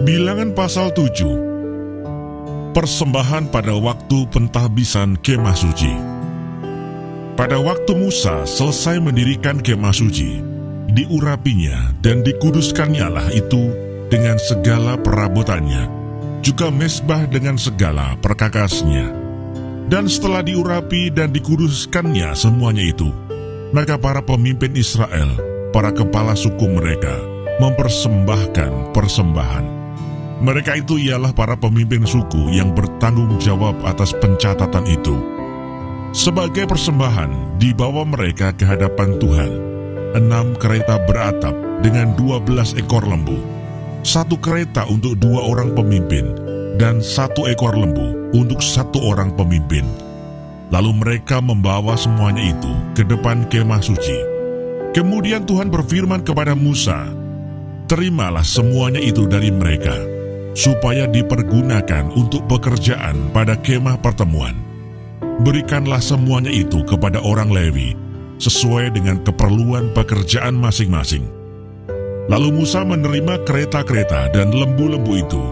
Bilangan pasal 7. Persembahan pada waktu pentahbisan kemah suci. Pada waktu Musa selesai mendirikan kemah suci, diurapinya dan dikuduskannya lah itu dengan segala perabotannya, juga mezbah dengan segala perkakasnya. Dan setelah diurapi dan dikuduskannya semuanya itu, maka para pemimpin Israel, para kepala suku mereka, mempersembahkan persembahan. Mereka itu ialah para pemimpin suku yang bertanggung jawab atas pencatatan itu. Sebagai persembahan, dibawa mereka ke hadapan Tuhan 6 kereta beratap dengan 12 ekor lembu, 1 kereta untuk 2 orang pemimpin, dan 1 ekor lembu untuk 1 orang pemimpin. Lalu mereka membawa semuanya itu ke depan kemah suci. Kemudian Tuhan berfirman kepada Musa, "Terimalah semuanya itu dari mereka, supaya dipergunakan untuk pekerjaan pada kemah pertemuan. Berikanlah semuanya itu kepada orang Lewi, sesuai dengan keperluan pekerjaan masing-masing." Lalu Musa menerima kereta-kereta dan lembu-lembu itu,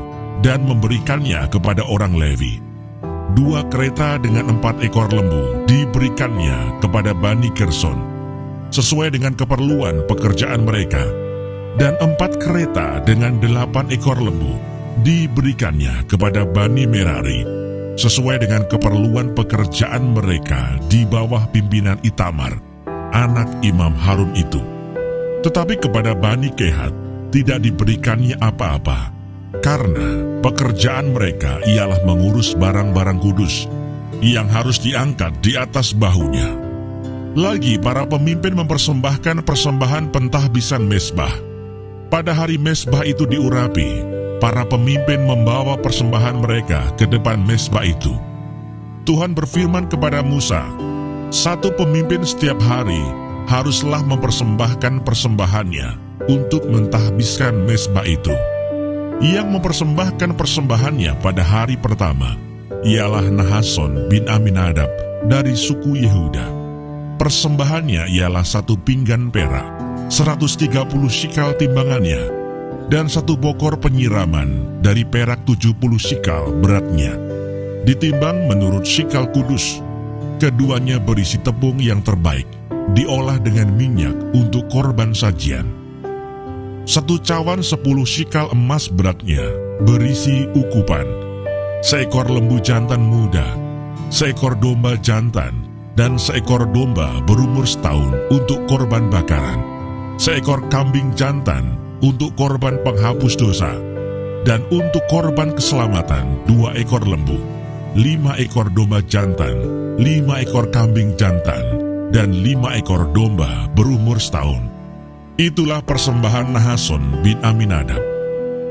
dan memberikannya kepada orang Lewi. 2 kereta dengan 4 ekor lembu diberikannya kepada Bani Gerson, sesuai dengan keperluan pekerjaan mereka, dan 4 kereta dengan 8 ekor lembu diberikannya kepada Bani Merari, sesuai dengan keperluan pekerjaan mereka di bawah pimpinan Itamar, anak Imam Harun itu. Tetapi kepada Bani Kehat tidak diberikannya apa-apa, karena pekerjaan mereka ialah mengurus barang-barang kudus yang harus diangkat di atas bahunya. Lagi para pemimpin mempersembahkan persembahan pentahbisan mezbah. Pada hari mezbah itu diurapi, para pemimpin membawa persembahan mereka ke depan mezbah itu. Tuhan berfirman kepada Musa, 1 pemimpin setiap hari haruslah mempersembahkan persembahannya untuk mentahbiskan mezbah itu. Yang mempersembahkan persembahannya pada hari pertama ialah Nahason bin Aminadab dari suku Yehuda. Persembahannya ialah 1 pinggan perak, 130 shikal timbangannya, dan 1 bokor penyiraman dari perak 70 shikal beratnya, ditimbang menurut shikal kudus. Keduanya berisi tepung yang terbaik, diolah dengan minyak untuk korban sajian. 1 cawan 10 shikal emas beratnya, berisi ukupan, 1 ekor lembu jantan muda, 1 ekor domba jantan, dan 1 ekor domba berumur setahun untuk korban bakaran, 1 ekor kambing jantan untuk korban penghapus dosa, dan untuk korban keselamatan 2 ekor lembu, 5 ekor domba jantan, 5 ekor kambing jantan, dan 5 ekor domba berumur setahun. Itulah persembahan Nahason bin Aminadab.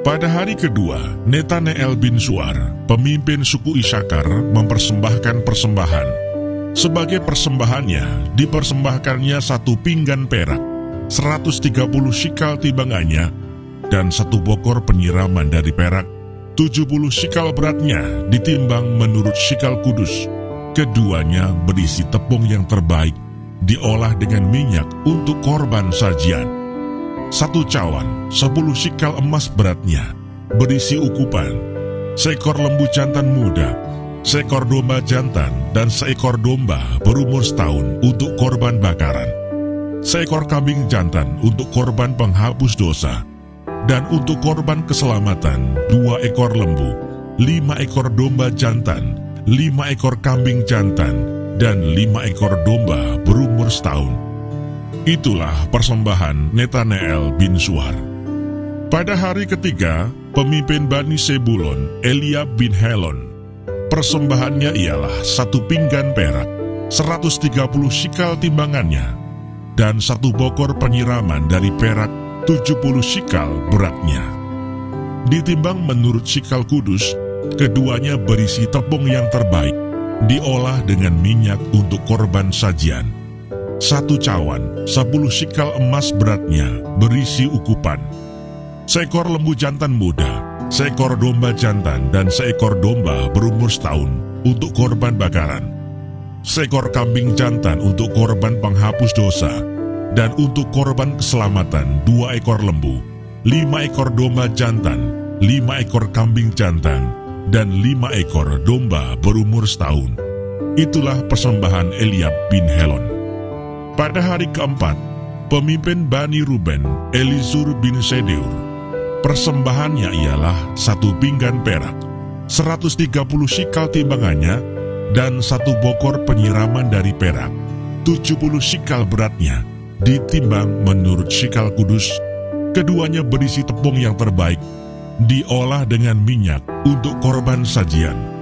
Pada hari kedua, Netaneel bin Suar, pemimpin suku Isakar, mempersembahkan persembahan. Sebagai persembahannya, dipersembahkannya 1 pinggan perak, 130 shikal timbangannya, dan 1 bokor penyiraman dari perak, 70 shikal beratnya, ditimbang menurut shikal kudus. Keduanya berisi tepung yang terbaik, diolah dengan minyak untuk korban sajian. 1 cawan 10 shikal emas beratnya, berisi ukupan, 1 ekor lembu jantan muda, 1 ekor domba jantan, dan 1 ekor domba berumur setahun untuk korban bakaran, 1 ekor kambing jantan untuk korban penghapus dosa, dan untuk korban keselamatan 2 ekor lembu, 5 ekor domba jantan, 5 ekor kambing jantan, dan 5 ekor domba berumur setahun. Itulah persembahan Netaneel bin Suar. Pada hari ketiga, pemimpin Bani Sebulon, Eliab bin Helon, persembahannya ialah 1 pinggan perak, 130 shikal timbangannya, dan 1 bokor penyiraman dari perak 70 shikal beratnya. Ditimbang menurut shikal kudus, keduanya berisi tepung yang terbaik, diolah dengan minyak untuk korban sajian. 1 cawan 10 shikal emas beratnya, berisi ukupan, 1 ekor lembu jantan muda, 1 ekor domba jantan, dan 1 ekor domba berumur setahun untuk korban bakaran, 1 ekor kambing jantan untuk korban penghapus dosa, dan untuk korban keselamatan 2 ekor lembu, 5 ekor domba jantan, 5 ekor kambing jantan, dan 5 ekor domba berumur setahun. Itulah persembahan Eliab bin Helon. Pada hari keempat, pemimpin Bani Ruben, Elizur bin Sedeur, persembahannya ialah 1 pinggan perak, 130 shikal timbangannya, dan 1 bokor penyiraman dari perak, 70 shikal beratnya, ditimbang menurut shikal kudus. Keduanya berisi tepung yang terbaik, diolah dengan minyak untuk korban sajian.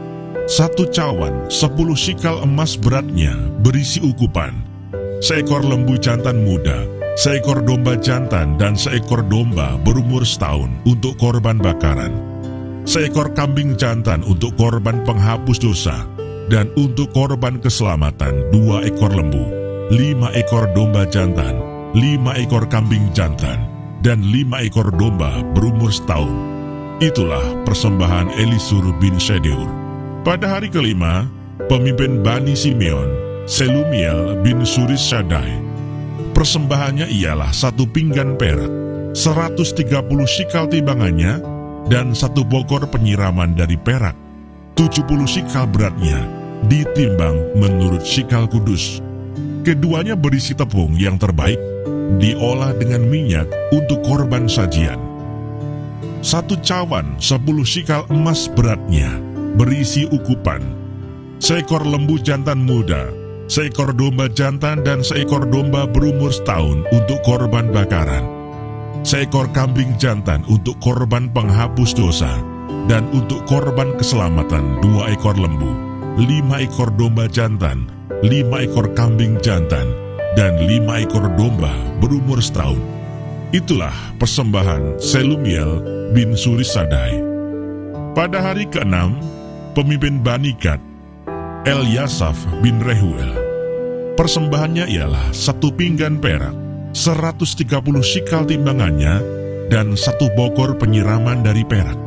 1 cawan 10 shikal emas beratnya berisi ukupan, 1 ekor lembu jantan muda, 1 ekor domba jantan, dan 1 ekor domba berumur setahun untuk korban bakaran, 1 ekor kambing jantan untuk korban penghapus dosa, dan untuk korban keselamatan 2 ekor lembu, 5 ekor domba jantan, 5 ekor kambing jantan, dan 5 ekor domba berumur setahun. Itulah persembahan Elisur bin Sedeur. Pada hari kelima, pemimpin Bani Simeon, Selumiel bin Surissadai, persembahannya ialah 1 pinggan perak, 130 shikal timbangannya, dan 1 bokor penyiraman dari perak, 70 shikal beratnya, ditimbang menurut shikal kudus. Keduanya berisi tepung yang terbaik, diolah dengan minyak untuk korban sajian. 1 cawan 10 shikal emas beratnya berisi ukupan, 1 ekor lembu jantan muda, 1 ekor domba jantan, dan 1 ekor domba berumur setahun untuk korban bakaran, 1 ekor kambing jantan untuk korban penghapus dosa, dan untuk korban keselamatan 2 ekor lembu, 5 ekor domba jantan, 5 ekor kambing jantan, dan 5 ekor domba berumur setahun. Itulah persembahan Selumiel bin Surissadai. Pada hari ke-6, pemimpin Bani Gad, Eliasaf bin Rehuel, persembahannya ialah 1 pinggan perak, 130 shikal timbangannya, dan 1 bokor penyiraman dari perak,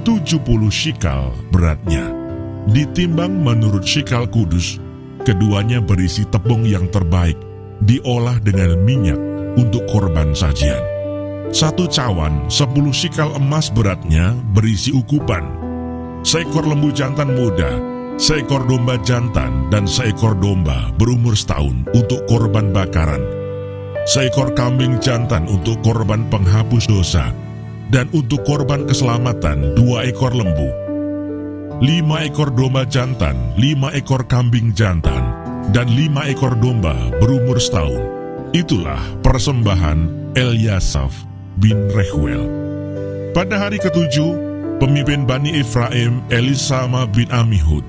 70 shikal beratnya, ditimbang menurut shikal kudus. Keduanya berisi tepung yang terbaik, diolah dengan minyak untuk korban sajian. 1 cawan 10 shikal emas beratnya berisi ukupan, 1 ekor lembu jantan muda, 1 ekor domba jantan, dan 1 ekor domba berumur setahun untuk korban bakaran, 1 ekor kambing jantan untuk korban penghapus dosa, dan untuk korban keselamatan 2 ekor lembu, 5 ekor domba jantan, 5 ekor kambing jantan, dan 5 ekor domba berumur setahun. Itulah persembahan Eliasaf bin Rehuel. Pada hari ke-7, pemimpin Bani Efraim, Elisama bin Amihud,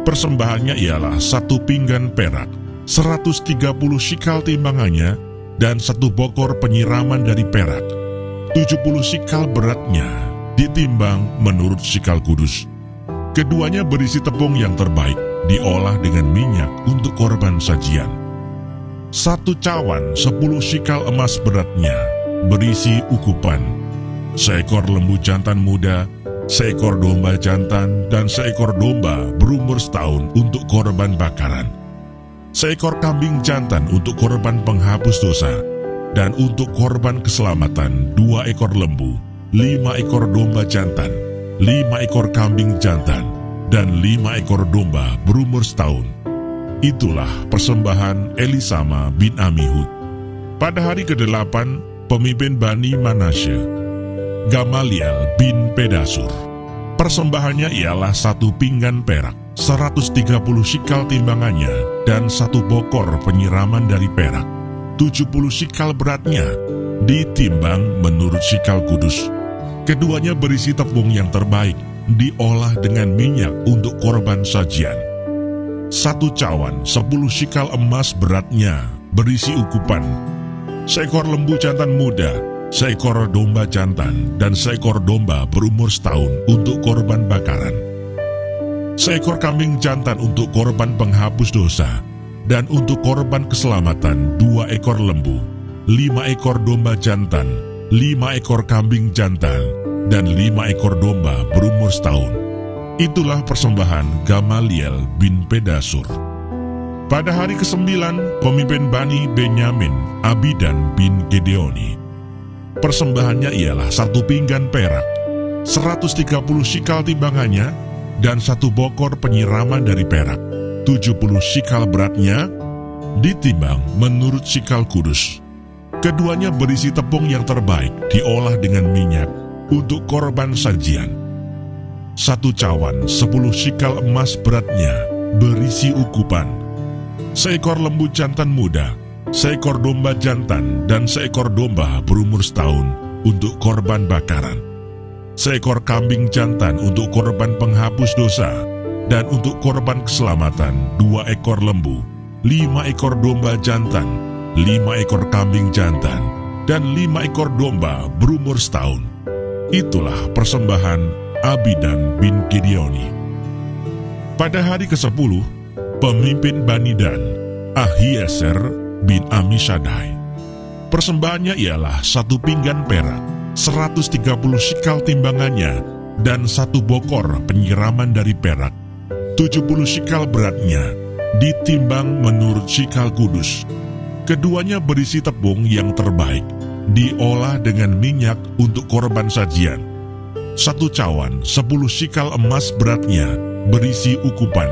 persembahannya ialah 1 pinggan perak, 130 shikal timbangannya, dan 1 bokor penyiraman dari perak, 70 shikal beratnya, ditimbang menurut shikal kudus. Keduanya berisi tepung yang terbaik, diolah dengan minyak untuk korban sajian. 1 cawan 10 shikal emas beratnya berisi ukupan, 1 ekor lembu jantan muda, 1 ekor domba jantan, dan 1 ekor domba berumur setahun untuk korban bakaran, 1 ekor kambing jantan untuk korban penghapus dosa, dan untuk korban keselamatan 2 ekor lembu, 5 ekor domba jantan, 5 ekor kambing jantan, dan 5 ekor domba berumur setahun. Itulah persembahan Elisama bin Amihud. Pada hari ke-8, pemimpin Bani Manasye, Gamaliel bin Pedasur, persembahannya ialah 1 pinggan perak, 130 shikal timbangannya, dan 1 bokor penyiraman dari perak, 70 shikal beratnya, ditimbang menurut shikal kudus. Keduanya berisi tepung yang terbaik, diolah dengan minyak untuk korban sajian. 1 cawan 10 shikal emas beratnya berisi ukupan, 1 ekor lembu jantan muda, 1 ekor domba jantan, dan 1 ekor domba berumur setahun untuk korban bakaran, 1 ekor kambing jantan untuk korban penghapus dosa, dan untuk korban keselamatan 2 ekor lembu, 5 ekor domba jantan, 5 ekor kambing jantan, dan 5 ekor domba berumur setahun. Itulah persembahan Gamaliel bin Pedasur. Pada hari ke-9, pemimpin Bani Benyamin, Abidan bin Gedeoni, persembahannya ialah 1 pinggan perak, 130 sikal timbangannya, dan 1 bokor penyiraman dari perak, 70 sikal beratnya, ditimbang menurut sikal kudus. Keduanya berisi tepung yang terbaik, diolah dengan minyak, untuk korban sajian. 1 cawan 10 sikal emas beratnya, berisi ukupan. 1 ekor lembu jantan muda, 1 ekor domba jantan, dan 1 ekor domba berumur setahun, untuk korban bakaran. 1 ekor kambing jantan untuk korban penghapus dosa, dan untuk korban keselamatan 2 ekor lembu, 5 ekor domba jantan, 5 ekor kambing jantan, dan 5 ekor domba berumur setahun. Itulah persembahan Abidan bin Gideoni. Pada hari ke-10, pemimpin Bani Dan, Ahieser bin Amisadai. Persembahannya ialah 1 pinggan perak, 130 sikal timbangannya, dan 1 bokor penyiraman dari perak, 70 sikal beratnya, ditimbang menurut sikal kudus. Keduanya berisi tepung yang terbaik, diolah dengan minyak untuk korban sajian. 1 cawan 10 sikal emas beratnya, berisi ukupan.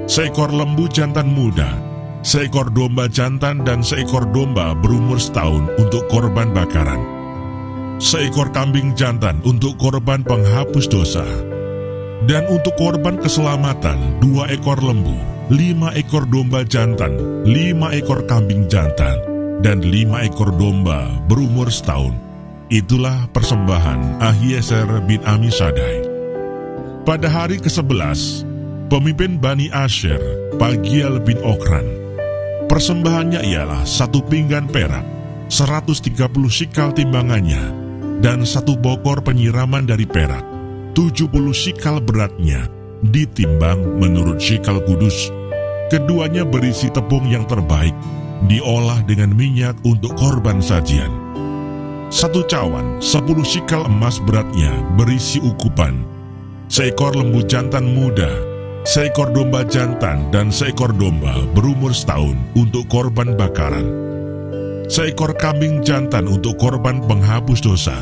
1 ekor lembu jantan muda, 1 ekor domba jantan, dan 1 ekor domba berumur setahun untuk korban bakaran. 1 ekor kambing jantan untuk korban penghapus dosa. Dan untuk korban keselamatan 2 ekor lembu, 5 ekor domba jantan, 5 ekor kambing jantan, dan 5 ekor domba berumur setahun. Itulah persembahan Ahieser bin Amisadai. Pada hari ke-11, pemimpin Bani Asher, Pagiel bin Okran. Persembahannya ialah 1 pinggan perak, 130 sikal timbangannya, dan 1 bokor penyiraman dari perak, 70 sikal beratnya, ditimbang menurut sikal kudus. Keduanya berisi tepung yang terbaik, diolah dengan minyak untuk korban sajian. 1 cawan 10 sikal emas beratnya, berisi ukupan. 1 ekor lembu jantan muda, 1 ekor domba jantan, dan 1 ekor domba berumur setahun untuk korban bakaran. 1 ekor kambing jantan untuk korban penghapus dosa,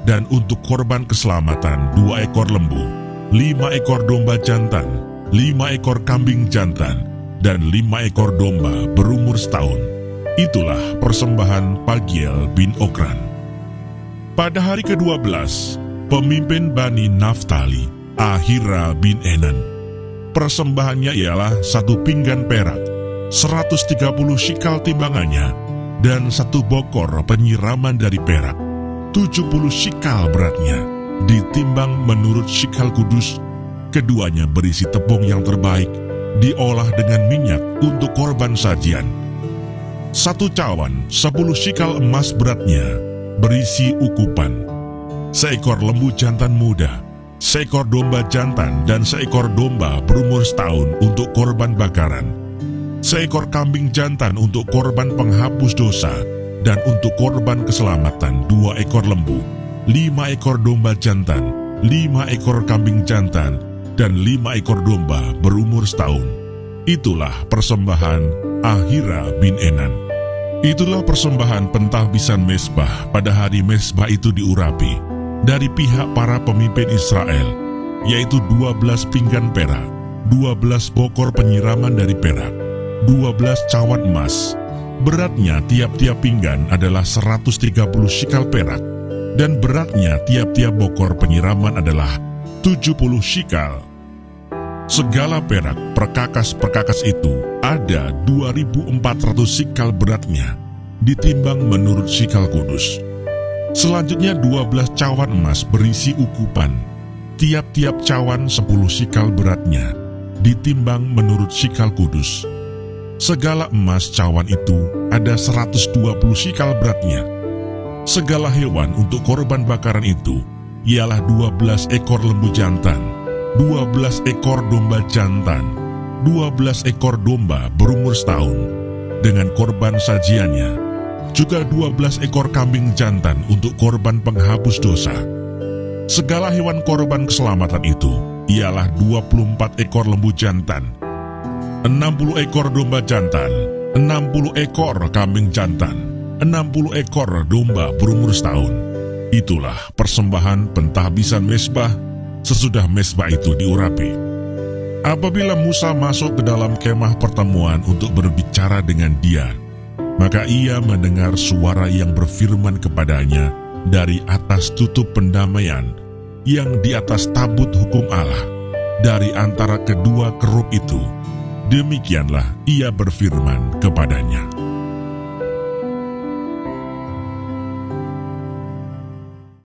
dan untuk korban keselamatan 2 ekor lembu, 5 ekor domba jantan, 5 ekor kambing jantan, dan 5 ekor domba berumur setahun. Itulah persembahan Pagiel bin Okran. Pada hari ke-12, pemimpin Bani Naftali, Ahira bin Enan. Persembahannya ialah 1 pinggan perak, 130 sikal timbangannya, dan 1 bokor penyiraman dari perak, 70 sikal beratnya, ditimbang menurut sikal kudus. Keduanya berisi tepung yang terbaik, diolah dengan minyak untuk korban sajian. 1 cawan 10 sikal emas beratnya, berisi ukupan. 1 ekor lembu jantan muda, 1 ekor domba jantan, dan 1 ekor domba berumur setahun untuk korban bakaran. 1 ekor kambing jantan untuk korban penghapus dosa, dan untuk korban keselamatan 2 ekor lembu, 5 ekor domba jantan, 5 ekor kambing jantan, dan 5 ekor domba berumur setahun. Itulah persembahan Ahira bin Enan. Itulah persembahan pentahbisan mezbah pada hari mezbah itu diurapi dari pihak para pemimpin Israel, yaitu 12 pinggan perak, 12 bokor penyiraman dari perak, 12 cawan emas. Beratnya tiap-tiap pinggan adalah 130 sikal perak, dan beratnya tiap-tiap bokor penyiraman adalah 70 sikal. Segala perak perkakas-perkakas itu ada 2.400 sikal beratnya, ditimbang menurut sikal kudus. Selanjutnya 12 cawan emas berisi ukupan, tiap-tiap cawan 10 sikal beratnya, ditimbang menurut sikal kudus. Segala emas cawan itu ada 120 sikal beratnya. Segala hewan untuk korban bakaran itu ialah 12 ekor lembu jantan, 12 ekor domba jantan, 12 ekor domba berumur setahun, dengan korban sajiannya, juga 12 ekor kambing jantan untuk korban penghapus dosa. Segala hewan korban keselamatan itu ialah 24 ekor lembu jantan, 60 ekor domba jantan, 60 ekor kambing jantan, 60 ekor domba berumur setahun. Itulah persembahan pentahbisan mezbah sesudah mezbah itu diurapi. Apabila Musa masuk ke dalam kemah pertemuan untuk berbicara dengan dia, maka ia mendengar suara yang berfirman kepadanya dari atas tutup pendamaian yang di atas tabut hukum Allah, dari antara kedua kerub itu. Demikianlah ia berfirman kepadanya,